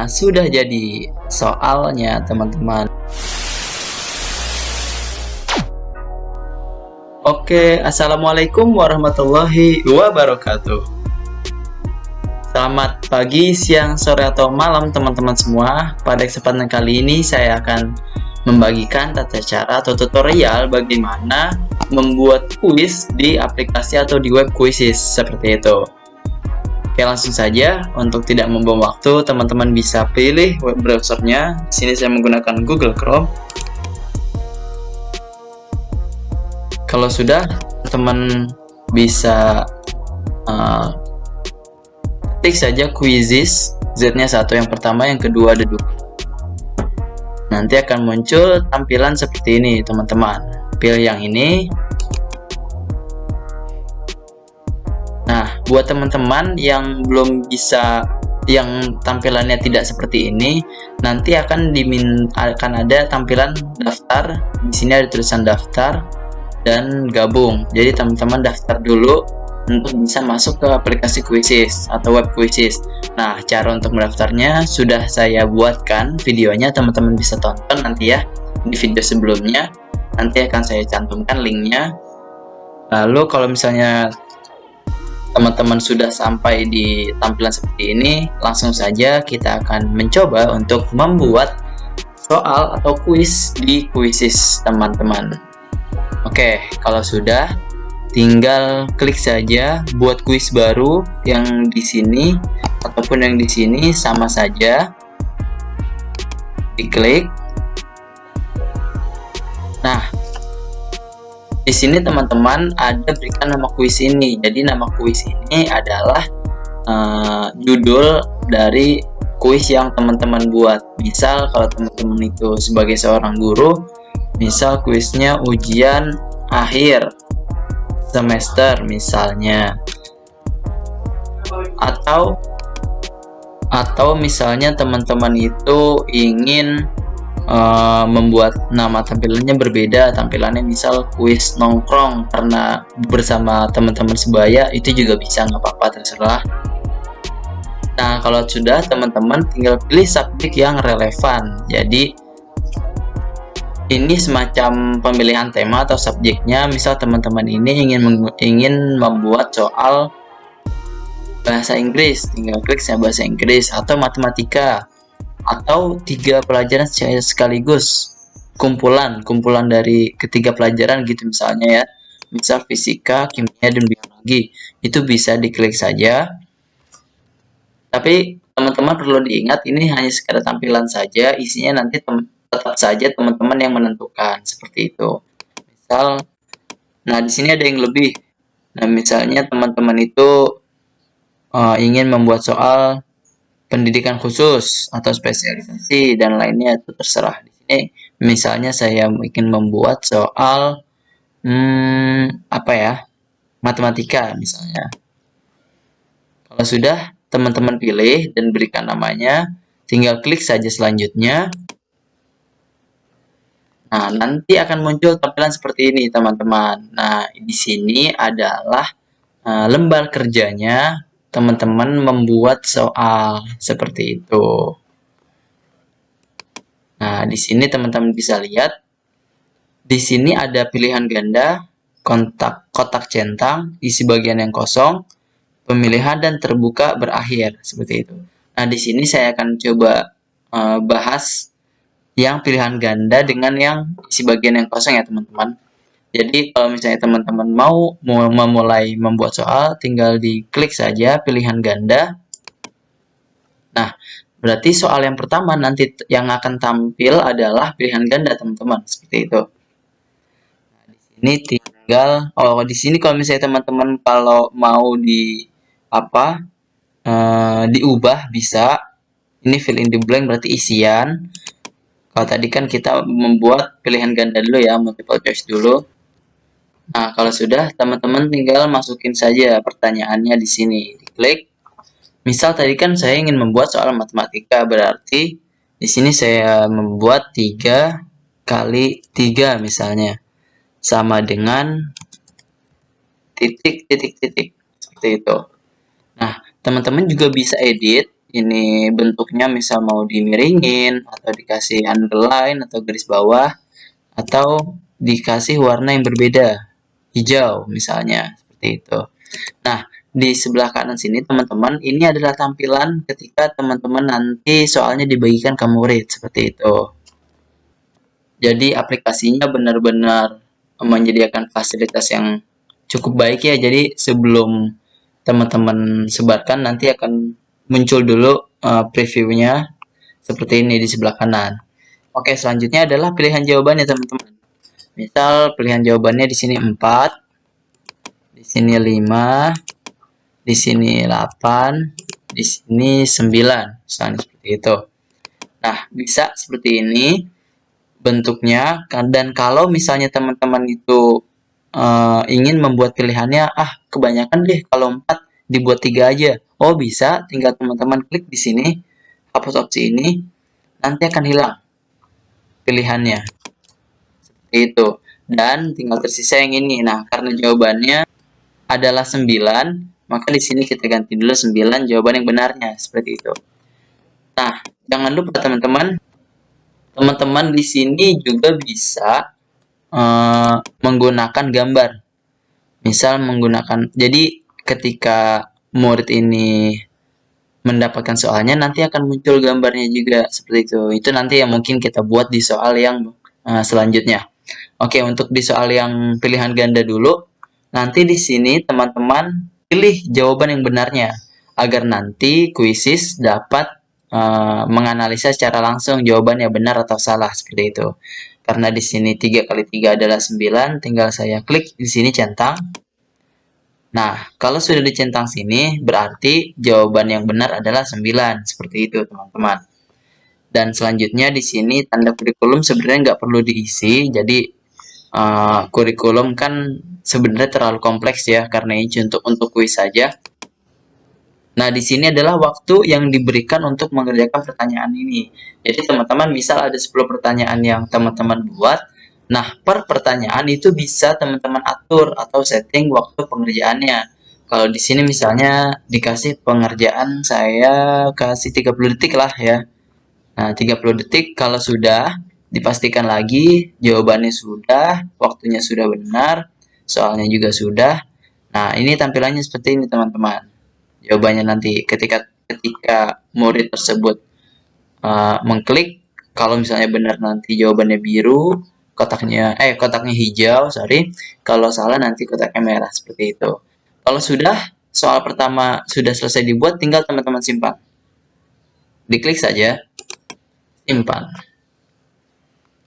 Nah, sudah jadi soalnya, teman-teman. Oke, assalamualaikum warahmatullahi wabarakatuh. Selamat pagi, siang, sore, atau malam, teman-teman semua. Pada kesempatan kali ini, saya akan membagikan tata cara atau tutorial bagaimana membuat kuis di aplikasi atau di web Quizizz seperti itu. Oke, langsung saja. Untuk tidak membuang waktu, teman-teman bisa pilih web browsernya. Di sini saya menggunakan Google Chrome. Kalau sudah, teman bisa ketik saja Quizizz, Z-nya 1 yang pertama, yang kedua ada 2. Nanti akan muncul tampilan seperti ini, teman-teman. Pilih yang ini. Nah, buat teman-teman yang belum bisa, yang tampilannya tidak seperti ini, nanti akan ada tampilan daftar. Di sini ada tulisan daftar dan gabung. Jadi teman-teman daftar dulu untuk bisa masuk ke aplikasi Quizizz atau web Quizizz. Nah, cara untuk mendaftarnya sudah saya buatkan videonya, teman-teman bisa tonton nanti ya di video sebelumnya. Nanti akan saya cantumkan linknya. Lalu kalau misalnya teman-teman sudah sampai di tampilan seperti ini, langsung saja kita akan mencoba untuk membuat soal atau kuis di Quizizz, teman-teman. Oke, kalau sudah, tinggal klik saja buat kuis baru. Yang di sini ataupun yang di sini sama saja, diklik. Nah, di sini teman-teman ada berikan nama kuis ini. Jadi nama kuis ini adalah judul dari kuis yang teman-teman buat. Misal kalau teman-teman itu sebagai seorang guru, misal kuisnya ujian akhir semester misalnya, atau misalnya teman-teman itu ingin membuat nama tampilannya berbeda, tampilannya misal kuis nongkrong karena bersama teman-teman sebaya, itu juga bisa, nggak apa-apa, terserah. Nah, kalau sudah, teman-teman tinggal pilih subjek yang relevan. Jadi ini semacam pemilihan tema atau subjeknya. Misal teman-teman ini ingin membuat soal bahasa Inggris, tinggal klik bahasa Inggris, atau matematika, atau 3 pelajaran sekaligus, kumpulan dari ketiga pelajaran gitu misalnya ya, misal fisika, kimia, dan biologi. Itu bisa diklik saja. Tapi teman-teman perlu diingat, ini hanya sekadar tampilan saja, isinya nanti tetap saja teman-teman yang menentukan, seperti itu. Misal, nah di sini ada yang lebih. Nah, misalnya teman-teman itu ingin membuat soal pendidikan khusus atau spesialisasi dan lainnya, itu terserah. Di sini misalnya saya ingin membuat soal apa ya, matematika misalnya. Kalau sudah, teman-teman pilih dan berikan namanya, tinggal klik saja selanjutnya. Nah, nanti akan muncul tampilan seperti ini, teman-teman. Nah, di sini adalah lembar kerjanya teman-teman membuat soal seperti itu. Nah, di sini teman-teman bisa lihat, di sini ada pilihan ganda, kotak centang, isi bagian yang kosong, pemilihan, dan terbuka berakhir, seperti itu. Nah, di sini saya akan coba bahas yang pilihan ganda dengan yang isi bagian yang kosong ya, teman-teman. Jadi kalau misalnya teman-teman mau memulai membuat soal, tinggal diklik saja pilihan ganda. Nah, berarti soal yang pertama nanti yang akan tampil adalah pilihan ganda, teman-teman, seperti itu. Nah, di sini tinggal, di sini kalau misalnya teman-teman kalau mau diubah bisa. Ini fill in the blank berarti isian. Kalau tadi kan kita membuat pilihan ganda dulu ya, multiple choice dulu. Nah, kalau sudah, teman-teman tinggal masukin saja pertanyaannya di sini. Diklik. Misal tadi kan saya ingin membuat soal matematika, berarti di sini saya membuat 3 kali 3 misalnya, sama dengan titik. Seperti itu. Nah, teman-teman juga bisa edit. ini bentuknya misal mau dimiringin atau dikasih underline atau garis bawah atau dikasih warna yang berbeda, hijau misalnya, seperti itu. Nah, di sebelah kanan sini teman-teman, ini adalah tampilan ketika teman-teman nanti soalnya dibagikan ke murid, seperti itu. Jadi aplikasinya benar-benar menyediakan fasilitas yang cukup baik ya. Jadi sebelum teman-teman sebarkan nanti akan muncul dulu previewnya seperti ini di sebelah kanan. Oke, selanjutnya adalah pilihan jawabannya teman-teman. Misal pilihan jawabannya di sini 4, di sini 5, di sini 8, di sini 9, misalnya seperti itu. Nah, bisa seperti ini bentuknya, dan kalau misalnya teman-teman itu ingin membuat pilihannya, kebanyakan deh kalau 4 dibuat 3 aja. Oh, bisa, tinggal teman-teman klik di sini, hapus opsi ini, nanti akan hilang pilihannya. Seperti itu. Dan tinggal tersisa yang ini. Nah, karena jawabannya adalah 9, maka di sini kita ganti dulu 9 jawaban yang benarnya, seperti itu. Nah, jangan lupa teman-teman di sini juga bisa menggunakan gambar. Misal menggunakan, jadi ketika murid ini mendapatkan soalnya nanti akan muncul gambarnya juga seperti itu. Itu nanti yang mungkin kita buat di soal yang selanjutnya. Oke, untuk di soal yang pilihan ganda dulu, nanti di sini teman-teman pilih jawaban yang benarnya agar nanti kuisis dapat menganalisa secara langsung jawabannya benar atau salah seperti itu. Karena di sini 3 kali 3 adalah 9, tinggal saya klik di sini centang. Nah, kalau sudah dicentang sini, berarti jawaban yang benar adalah 9. Seperti itu, teman-teman. Dan selanjutnya di sini tanda kurikulum sebenarnya nggak perlu diisi. Jadi, kurikulum kan sebenarnya terlalu kompleks ya, karena ini untuk kuis saja. Nah, di sini adalah waktu yang diberikan untuk mengerjakan pertanyaan ini. Jadi, teman-teman misal ada 10 pertanyaan yang teman-teman buat. Nah, per pertanyaan itu bisa teman-teman atur atau setting waktu pengerjaannya. Kalau di sini misalnya dikasih pengerjaan saya kasih 30 detik lah ya. Nah, 30 detik kalau sudah dipastikan lagi jawabannya sudah, waktunya sudah benar, soalnya juga sudah. Nah, ini tampilannya seperti ini teman-teman. Jawabannya nanti ketika murid tersebut mengklik, kalau misalnya benar nanti jawabannya biru, kotaknya hijau, sorry. Kalau salah nanti kotaknya merah seperti itu. Kalau sudah soal pertama sudah selesai dibuat, tinggal teman-teman simpan. Diklik saja, simpan.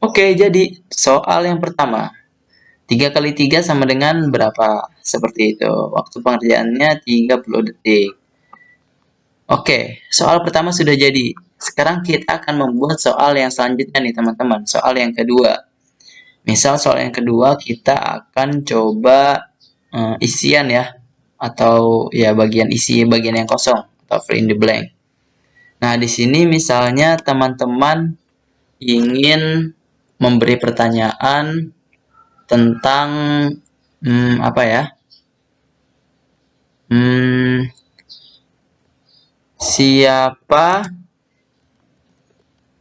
Oke, jadi soal yang pertama. 3 kali 3 sama dengan berapa? Seperti itu. Waktu pengerjaannya 30 detik. Oke, soal pertama sudah jadi. Sekarang kita akan membuat soal yang selanjutnya nih teman-teman. Soal yang kedua. Misal soal yang kedua kita akan coba isian ya. Atau ya bagian isi, bagian yang kosong. Atau fill in the blank. Nah, di sini misalnya teman-teman ingin memberi pertanyaan tentang apa ya? Siapa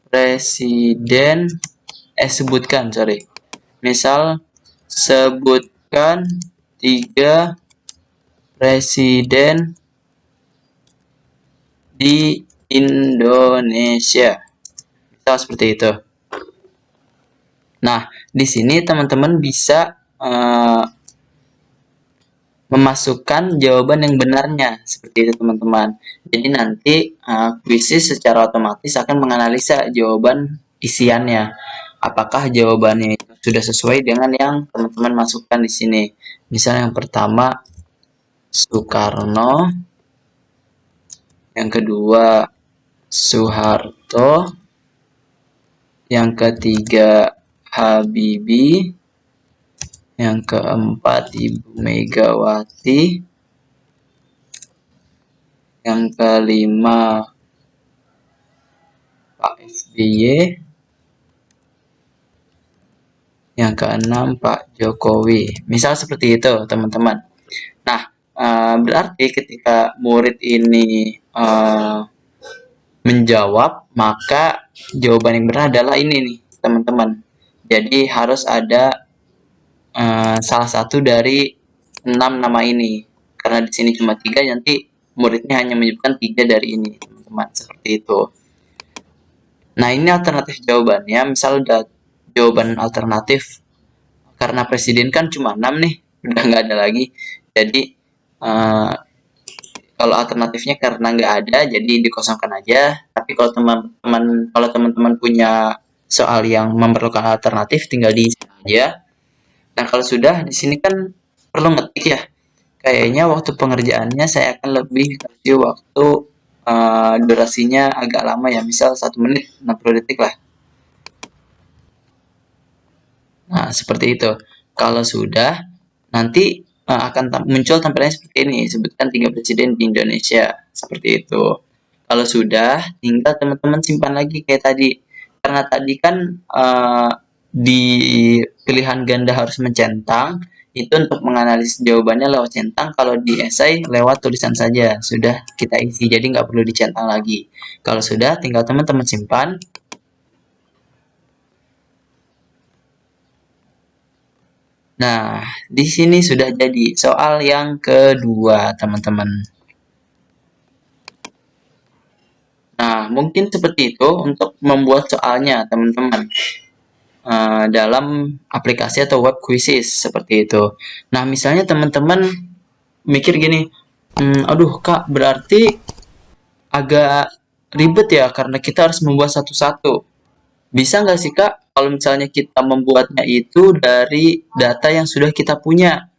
presiden sebutkan, sorry. Misal sebutkan 3 presiden di Indonesia. Misal seperti itu. Nah, di sini teman-teman bisa memasukkan jawaban yang benarnya seperti itu teman-teman. Jadi nanti kuisis secara otomatis akan menganalisa jawaban isiannya. Apakah jawabannya itu sudah sesuai dengan yang teman-teman masukkan di sini. Misalnya yang pertama Soekarno, yang kedua Soeharto, yang ketiga Habibie, yang keempat Ibu Megawati, yang kelima Pak SBY, yang keenam Pak Jokowi. Misal seperti itu teman-teman. Nah, berarti ketika murid ini menjawab, maka jawaban yang benar adalah ini nih, teman-teman. Jadi harus ada salah satu dari 6 nama ini. Karena di sini cuma 3, nanti muridnya hanya menyebutkan 3 dari ini, teman-teman. Seperti itu. Nah, ini alternatif jawabannya. Misal ada jawaban alternatif, karena presiden kan cuma 6 nih, udah nggak ada lagi. Jadi, kalau alternatifnya karena nggak ada, jadi dikosongkan aja. Tapi kalau teman-teman punya soal yang memerlukan alternatif, tinggal diisi aja. Nah, kalau sudah di sini kan perlu ngetik ya. Kayaknya waktu pengerjaannya saya akan lebih kasih waktu durasinya agak lama ya, misal 1 menit 60 detik lah. Nah, seperti itu. Kalau sudah, nanti akan muncul tampilannya seperti ini, sebutkan 3 presiden di Indonesia, seperti itu. Kalau sudah, tinggal teman-teman simpan lagi kayak tadi. Karena tadi kan di pilihan ganda harus mencentang, itu untuk menganalisis jawabannya lewat centang. Kalau di esai lewat tulisan saja, sudah kita isi, jadi nggak perlu dicentang lagi. Kalau sudah, tinggal teman-teman simpan. Nah, di sini sudah jadi soal yang kedua, teman-teman. Nah, mungkin seperti itu untuk membuat soalnya, teman-teman. Dalam aplikasi atau web quizzes, seperti itu. Nah, misalnya teman-teman mikir gini, aduh Kak, berarti agak ribet ya, karena kita harus membuat satu-satu. Bisa nggak sih Kak, kalau misalnya kita membuatnya itu dari data yang sudah kita punya?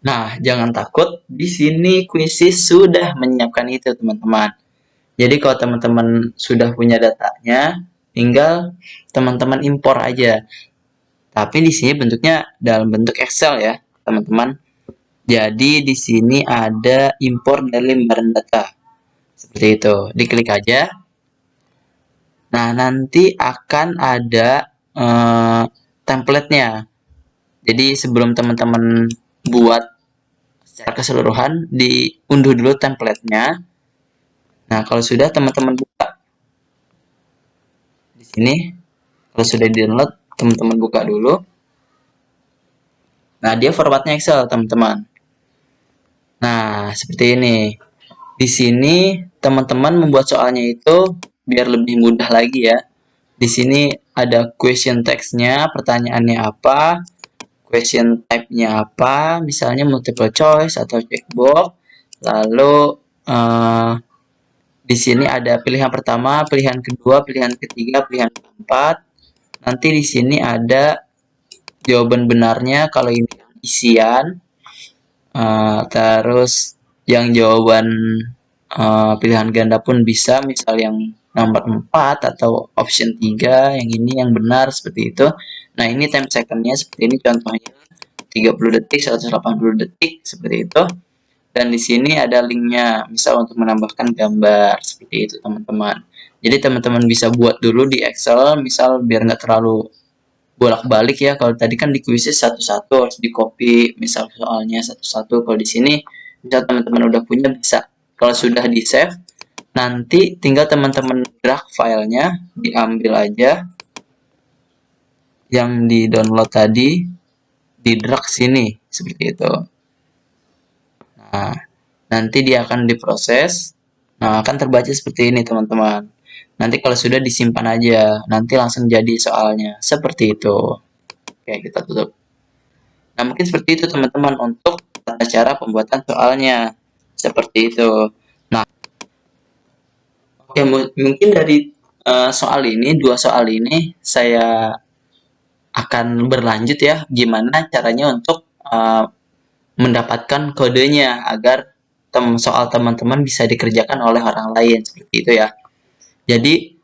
Nah, jangan takut, di sini Quizzes sudah menyiapkan itu, teman-teman. Jadi kalau teman-teman sudah punya datanya, tinggal teman-teman impor aja. Tapi di sini bentuknya dalam bentuk Excel ya, teman-teman. Jadi di sini ada impor dari lembaran data. Seperti itu. Diklik aja. Nah, nanti akan ada template-nya. Jadi sebelum teman-teman buat secara keseluruhan, diunduh dulu template-nya. Nah, kalau sudah teman-teman buka di sini, kalau sudah di-download, teman-teman buka dulu. Nah, dia formatnya Excel, teman-teman. Nah, seperti ini. Di sini teman-teman membuat soalnya itu biar lebih mudah lagi ya. Di sini ada question text-nya, pertanyaannya apa, question type-nya apa, misalnya multiple choice atau checkbox. Lalu di sini ada pilihan pertama, pilihan kedua, pilihan ketiga, pilihan keempat. Nanti di sini ada jawaban benarnya kalau ini isian. Terus yang jawaban pilihan ganda pun bisa, misal yang nomor 4 atau option 3, yang ini yang benar, seperti itu. Nah, ini time second-nya seperti ini contohnya, 30 detik, 180 detik, seperti itu. Dan di sini ada linknya, misal untuk menambahkan gambar, seperti itu teman-teman. Jadi teman-teman bisa buat dulu di Excel, misal biar nggak terlalu bolak-balik ya. Kalau tadi kan di kuisnya satu-satu harus di copy, misal soalnya satu-satu. Kalau di sini misal teman-teman udah punya, bisa. Kalau sudah di save, nanti tinggal teman-teman drag filenya, diambil aja yang di download tadi, di drag sini seperti itu. Nah, nanti dia akan diproses. Nah, akan terbaca seperti ini teman-teman. Nanti kalau sudah disimpan aja, nanti langsung jadi soalnya seperti itu. Oke, kita tutup. Nah, mungkin seperti itu teman-teman untuk tata cara pembuatan soalnya. Seperti itu. Nah, oke, mungkin dari soal ini, 2 soal ini, saya akan berlanjut ya, gimana caranya untuk mendapatkan kodenya agar soal teman-teman bisa dikerjakan oleh orang lain, seperti itu ya. Jadi,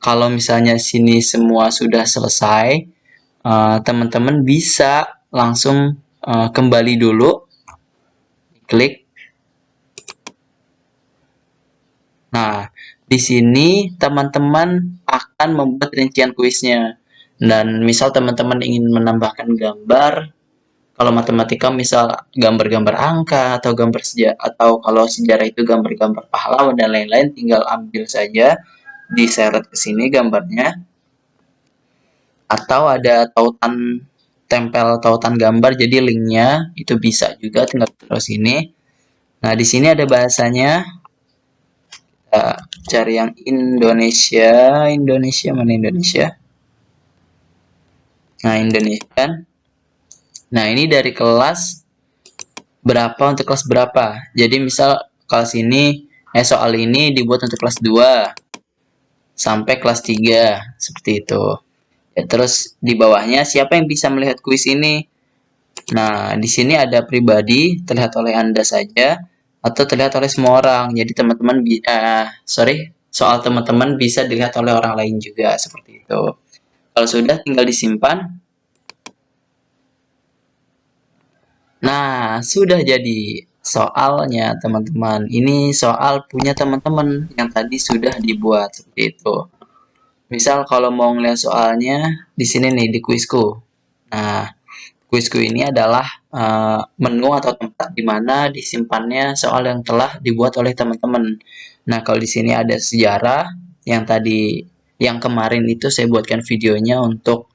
kalau misalnya sini semua sudah selesai, teman-teman bisa langsung kembali dulu, klik. Nah, di sini teman-teman akan membuat rincian kuisnya. Dan misal teman-teman ingin menambahkan gambar, Kalau matematika misal gambar-gambar angka atau gambar sejarah, atau kalau sejarah itu gambar-gambar pahlawan dan lain-lain, tinggal ambil saja, diseret ke sini gambarnya, atau ada tautan, tempel tautan gambar, jadi linknya itu bisa juga, tinggal taruh sini. Nah, di sini ada bahasanya. Kita cari yang Indonesia. Mana Indonesia? Nah, Indonesia. Nah, ini dari kelas berapa untuk kelas berapa. Jadi misal kelas ini, soal ini dibuat untuk kelas 2 sampai kelas 3, seperti itu. Ya, terus di bawahnya siapa yang bisa melihat kuis ini? Nah, di sini ada pribadi, terlihat oleh Anda saja atau terlihat oleh semua orang. Jadi teman-teman soal teman-teman bisa dilihat oleh orang lain juga, seperti itu. Kalau sudah, tinggal disimpan. Nah, sudah jadi soalnya, teman-teman. Ini soal punya teman-teman yang tadi sudah dibuat, seperti itu. Misal kalau mau ngeliat soalnya di sini nih, di kuisku. Nah, kuisku ini adalah menu atau tempat di mana disimpannya soal yang telah dibuat oleh teman-teman. Nah, kalau di sini ada sejarah yang tadi, yang kemarin itu saya buatkan videonya untuk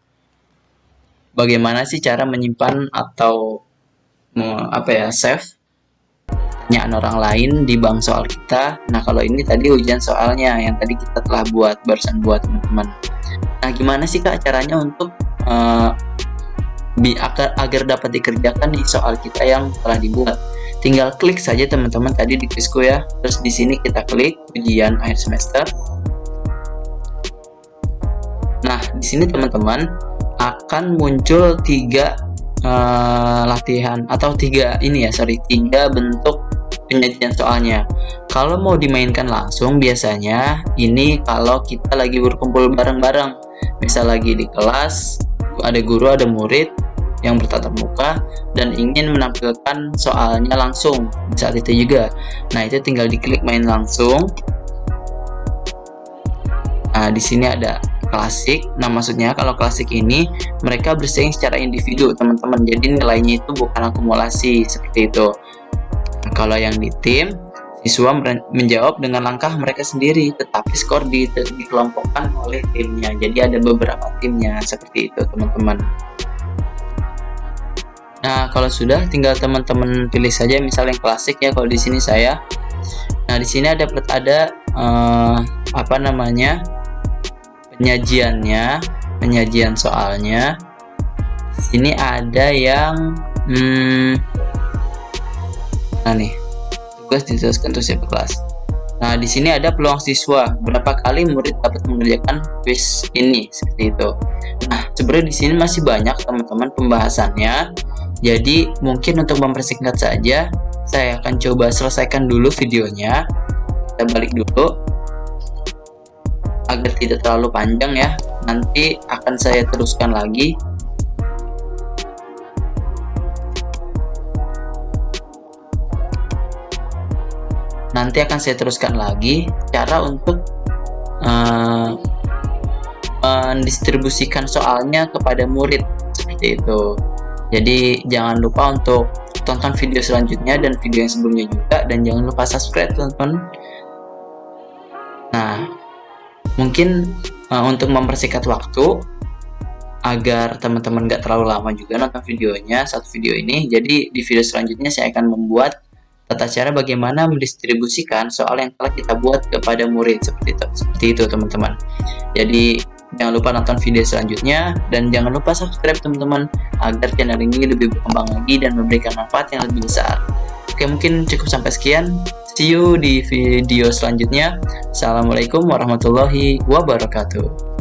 bagaimana sih cara menyimpan atau save pertanyaan orang lain di bank soal kita. Nah, kalau ini tadi ujian soalnya yang tadi kita telah barusan buat, teman-teman. Nah, gimana sih Kak caranya untuk agar dapat dikerjakan di soal kita yang telah dibuat? Tinggal klik saja teman-teman tadi di kuisku ya. Terus di sini kita klik ujian akhir semester. Nah, di sini teman-teman akan muncul 3 latihan atau 3 bentuk penyajian soalnya. Kalau mau dimainkan langsung, biasanya ini kalau kita lagi berkumpul bareng-bareng, misal lagi di kelas, ada guru, ada murid yang bertatap muka dan ingin menampilkan soalnya langsung saat itu juga. Nah, itu tinggal diklik main langsung. Nah, di sini ada klasik. Nah, maksudnya kalau klasik ini mereka bersaing secara individu, teman-teman. Jadi nilainya itu bukan akumulasi, seperti itu. Nah, kalau yang di tim, siswa menjawab dengan langkah mereka sendiri, tetapi skor dikelompokkan oleh timnya. Jadi ada beberapa timnya, seperti itu, teman-teman. Nah, kalau sudah, tinggal teman-teman pilih saja, misal yang klasik ya. Kalau di sini saya. Nah, di sini ada penyajian soalnya. Ini ada yang nah nih, tugas dituliskan untuk siapa kelas. Nah, di sini ada peluang siswa, berapa kali murid dapat mengerjakan kuis ini, seperti itu. Nah, sebenarnya di sini masih banyak teman-teman pembahasannya. Jadi mungkin untuk mempersingkat saja, saya akan coba selesaikan dulu videonya. Kita balik dulu agar tidak terlalu panjang ya. Nanti akan saya teruskan lagi. Cara untuk mendistribusikan soalnya kepada murid, seperti itu. Jadi jangan lupa untuk tonton video selanjutnya dan video yang sebelumnya juga, dan jangan lupa subscribe, teman-teman. Nah, mungkin untuk mempersingkat waktu agar teman-teman gak terlalu lama juga nonton videonya, satu video ini, jadi di video selanjutnya saya akan membuat tata cara bagaimana mendistribusikan soal yang telah kita buat kepada murid, seperti itu teman-teman. Jadi jangan lupa nonton video selanjutnya dan jangan lupa subscribe, teman-teman, agar channel ini lebih berkembang lagi dan memberikan manfaat yang lebih besar. Oke, mungkin cukup sampai sekian. See you di video selanjutnya. Assalamualaikum warahmatullahi wabarakatuh.